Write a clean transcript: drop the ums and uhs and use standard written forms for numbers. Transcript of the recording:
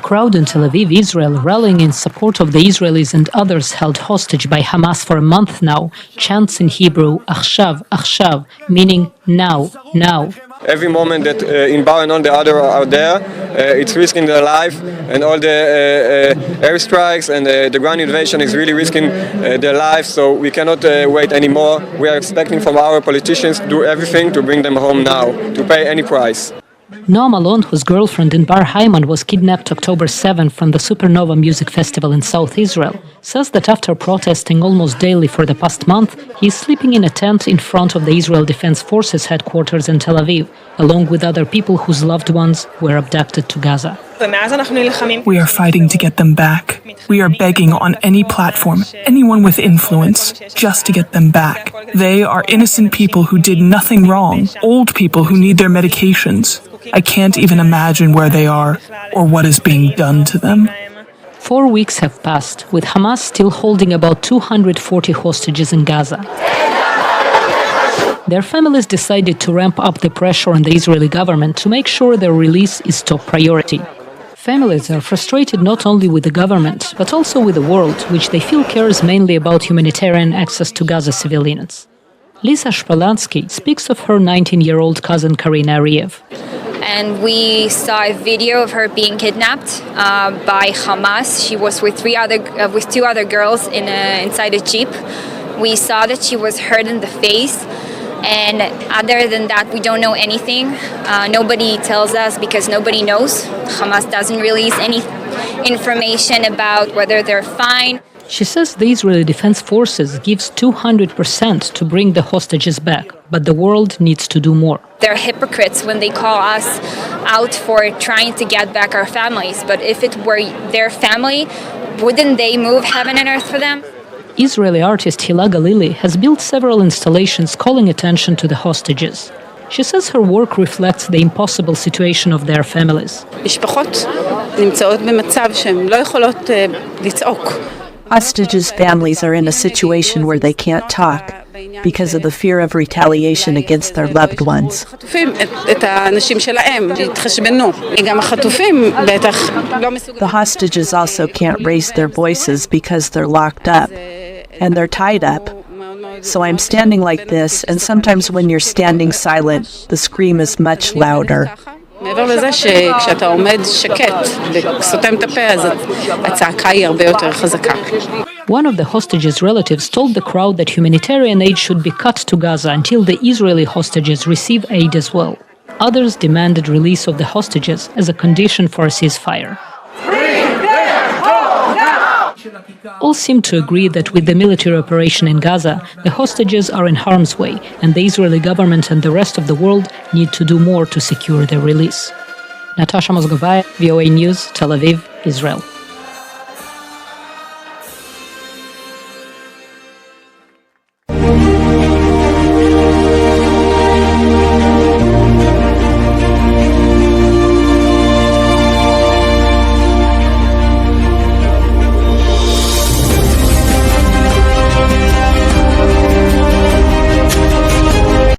crowd in Tel Aviv, Israel, rallying in support of the Israelis and others held hostage by Hamas for a month now, chants in Hebrew, Achshav, Achshav, meaning now, now. Every moment that Inbar and all the other are there, it's risking their life, and all the airstrikes and the ground invasion is really risking their lives, so we cannot wait anymore. We are expecting from our politicians to do everything to bring them home now, to pay any price. Noam Alon, whose girlfriend Inbar Hayman was kidnapped October 7 from the Supernova Music Festival in South Israel, says that after protesting almost daily for the past month, he is sleeping in a tent in front of the Israel Defense Forces headquarters in Tel Aviv, along with other people whose loved ones were abducted to Gaza. We are fighting to get them back. We are begging on any platform, anyone with influence, just to get them back. They are innocent people who did nothing wrong, old people who need their medications. I can't even imagine where they are or what is being done to them. 4 weeks have passed, with Hamas still holding about 240 hostages in Gaza. Their families decided to ramp up the pressure on the Israeli government to make sure their release is top priority. Families are frustrated not only with the government, but also with the world, which they feel cares mainly about humanitarian access to Gaza civilians. Lisa Shpalansky speaks of her 19-year-old cousin Karina Ariev. And we saw a video of her being kidnapped by Hamas. She was with two other girls inside a jeep. We saw that she was hurt in the face. And other than that, we don't know anything. Nobody tells us because nobody knows. Hamas doesn't release any information about whether they're fine. She says the Israeli Defense Forces gives 200% to bring the hostages back, but the world needs to do more. They're hypocrites when they call us out for trying to get back our families. But if it were their family, wouldn't they move heaven and earth for them? Israeli artist Hila Galili has built several installations calling attention to the hostages. She says her work reflects the impossible situation of their families. Hostages' families are in a situation where they can't talk because of the fear of retaliation against their loved ones. The hostages also can't raise their voices because they're locked up and they're tied up. So I'm standing like this, and sometimes when you're standing silent, the scream is much louder. One of the hostages' relatives told the crowd that humanitarian aid should be cut to Gaza until the Israeli hostages receive aid as well. Others demanded release of the hostages as a condition for a ceasefire. All seem to agree that with the military operation in Gaza, the hostages are in harm's way, and the Israeli government and the rest of the world need to do more to secure their release. Natasha, Mozgovaya, VOA News, Tel Aviv, Israel.